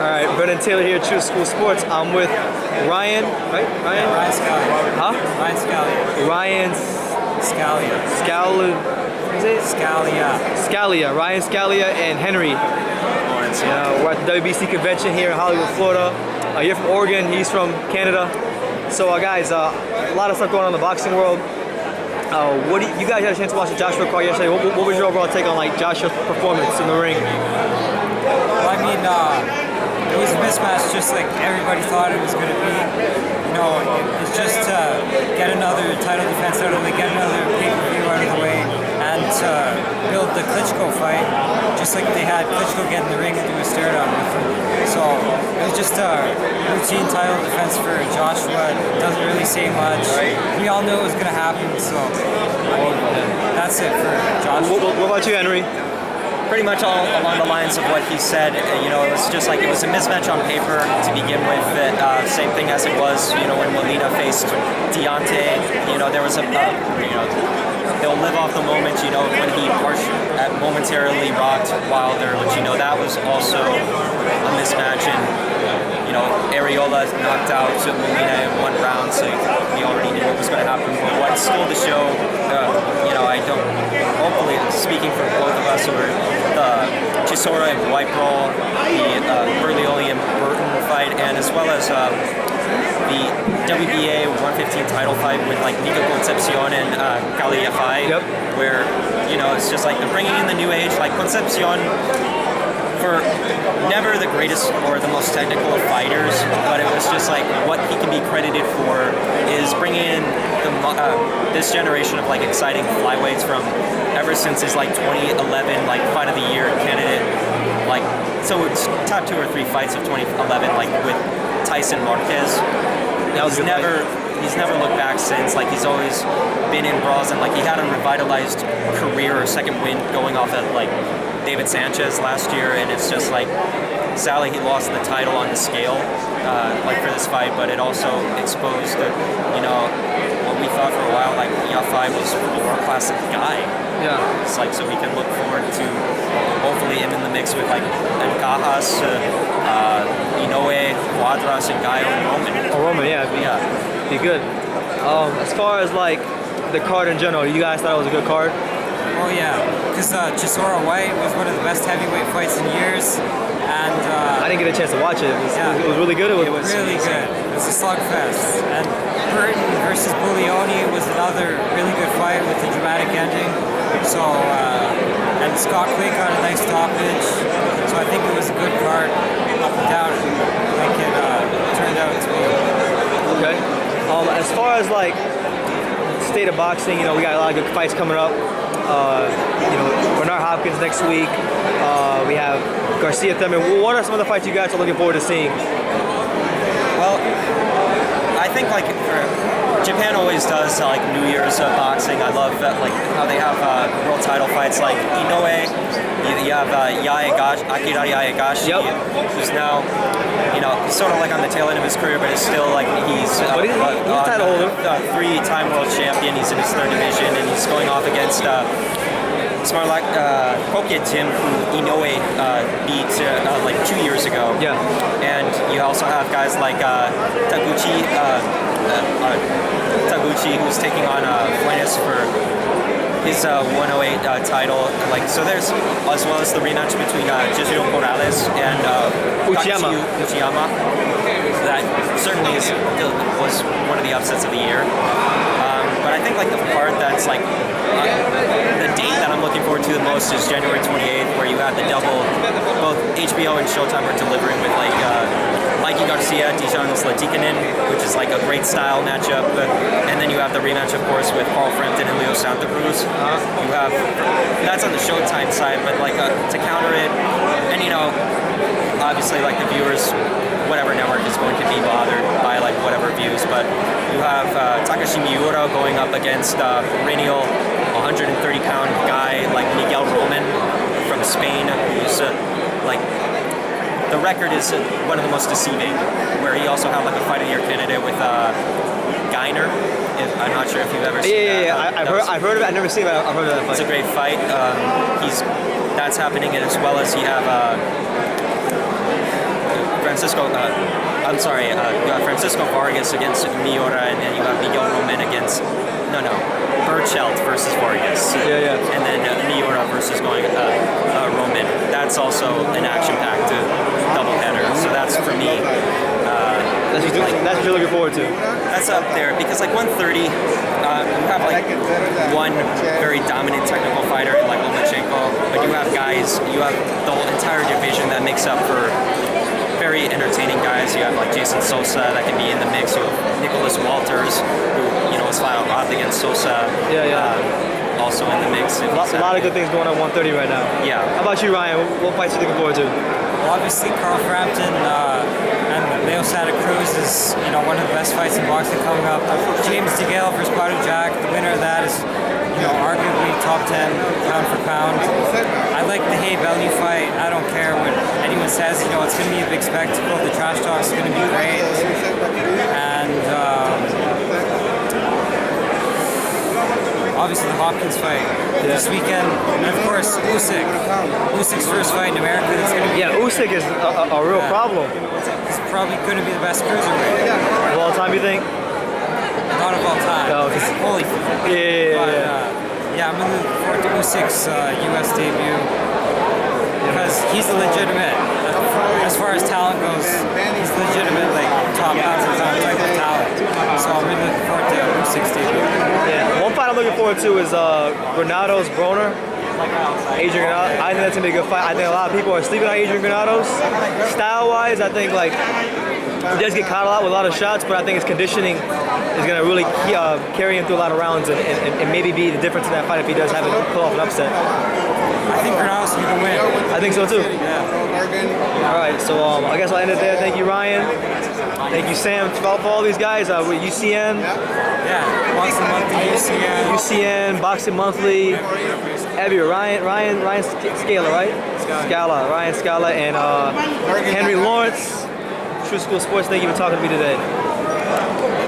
Alright, Brendan Taylor here, True School Sports. I'm with Ryan, right? Ryan? Ryan Scalia. Huh? Ryan Scalia. Ryan Scalia. What is it? Scalia. Scalia. Ryan Scalia and Henry Lawrence. We're at the WBC convention here in Hollywood, Florida. You're from Oregon, he's from Canada. So guys, a lot of stuff going on in the boxing world. What do you guys had a chance to watch the Joshua card yesterday? What was your overall take on like Joshua's performance in the ring? Well, I mean, it was a mismatch just like everybody thought it was going to be. You know, it's just to get another title defense out of the way, get another pay-per-view out of the way, and to build the Klitschko fight, just like they had Klitschko get in the ring and do a stare-down with him. So it was just a routine title defense for Joshua. It doesn't really say much. We all knew it was going to happen, so I mean, that's it for Joshua. What about you, Henry? Pretty much all along the lines of what he said. You know, it was just like it was a mismatch on paper to begin with. Same thing as it was, you know, when Molina faced Deontay. You know, there was you know, they'll live off the moment. You know, when he momentarily rocked Wilder, which, you know, that was also a mismatch. And you know, Areola knocked out Molina in one round, so we already knew what was going to happen. But what stole the show, you know, I don't. Hopefully, speaking for both of us, were the Chisora and White Brawl, the Berlioli and Burton fight, and as well as the WBA 115 title fight with like Nico Concepcion and Scalia Fai, where, you know, it's just like they're bringing in the new age, like Concepcion. For never the greatest or the most technical of fighters, but it was just like what he can be credited for is bringing in this generation of like exciting flyweights from ever since his like 2011 like fight of the year candidate, like so it's top 2 or 3 fights of 2011 like with Tyson Marquez. He's never looked back since. Like he's always been in brawls, and like he had a revitalized career or second win going off at like David Sanchez last year, and it's just like Sally, he lost the title on the scale like for this fight, but it also exposed you know, what we thought for a while, like Yafai was a world-class guy. Yeah. It's like, so we can look forward to hopefully him in the mix with like Nkajas, Inoue, Cuadras, and Gaio and Roman. Oh, Roman, yeah. Be good. As far as like the card in general, you guys thought it was a good card? Oh yeah, because Chisora White was one of the best heavyweight fights in years, and I didn't get a chance to watch it. It was really good. It was really good. It was a slugfest. And Burton versus Buglioni was another really good fight with a dramatic ending. So and Scott Quinn got a nice stoppage. So I think it was a good card, up and down, like it turned out to be. Okay. As far as like state of boxing, you know, we got a lot of good fights coming up. You know, Bernard Hopkins next week. We have Garcia Thurman. What are some of the fights you guys are looking forward to seeing? Well, I think like Japan always does like New Year's boxing. I love that, like how they have world title fights like Inoue. You have Akira Yaegashi, who's now, you know, sort of like on the tail end of his career, but is still like he's a title holder, 3-time world champion. He's in his 3rd division, and he's going off against Smarlak Kokye Tim, who Inoue beat like 2 years ago. Yeah. And you also have guys like Taguchi, who's taking on Fuentes for his 108 title. Like, so there's, as well as the rematch between Jujiro Morales and Uchiyama. That certainly was one of the upsets of the year. But I think like the part that's like the date that I'm looking forward to the most is January 28th, where you have the double. Both HBO and Showtime are delivering with like Mikey Garcia, Dijon Zlatikanen, which is like a great style matchup. And then you have the rematch, of course, with Carl Frampton and Leo Santa Cruz. You have, that's on the Showtime side, but like to counter it, and you know, obviously like the viewers, whatever network is going to be bothered by like whatever views, but you have Takashi Miura going up against perennial 130-pound guy like Miguel Roman from Spain, who's like, the record is one of the most deceiving, where he also had like a fight of the year candidate with Geiner. I'm not sure if you've ever seen that. Yeah. I've heard of it. I've never seen it, but I've heard of that fight. It's a great fight. That's happening, and as well as you have Francisco Vargas against Miura, and then you have Miguel Roman against Burchelt versus Vargas. Yeah. And then Miura versus Roman. That's also an action-packed doubleheader. So that's for me. That's what you're looking forward to. That's up there because like 130, you have like one very dominant technical fighter like Lomachenko, but you have the whole entire division that makes up for very entertaining guys. You have like Jason Sosa that can be in the mix. You have Nicholas Walters, who has fought a lot against Sosa. Also in the mix. A lot of good things going on 130 right now. Yeah. How about you, Ryan? What fights are you looking forward to? Well, obviously, Carl Frampton and Leo Santa Cruz is one of the best fights in boxing coming up. James DeGale versus Badu Jack. The winner of that is arguably top 10 pound for pound. I like the Hay Bellew fight. I don't care what anyone says. It's going to be a big spectacle. The trash talk is going to be great. And obviously the Hopkins fight this weekend, and of course Usyk's first fight in America. It's going to be Usyk is a real problem. He's probably going to be the best cruiserweight Of all time, you think? not of all time. No, 'cause- Holyfield. Yeah. I'm looking forward to Usyk's U.S. debut because he's a legitimate. As far as talent goes, he's legitimate, like top type of talent. So I'm really looking forward to Usyk's debut. Yeah. One fight I'm looking forward to is Granados Broner. Adrian Granados. I think that's gonna be a good fight. I think a lot of people are sleeping on Adrian Granados. Style-wise, I think like he does get caught a lot with a lot of shots, but I think his conditioning is gonna really carry him through a lot of rounds and maybe be the difference in that fight if he does have it pull off an upset. I think Granados is going to win. I think so too. Yeah. All right, so I guess I'll end it there. Thank you, Ryan. Thank you, Sam. For all these guys, with UCN. Yeah. Boxing Monthly, UCN. UCN, Boxing Monthly, everywhere. Ryan Scala, right? Scala. Ryan Scala and Henry Lawrence. True School Sports. Thank you for talking to me today.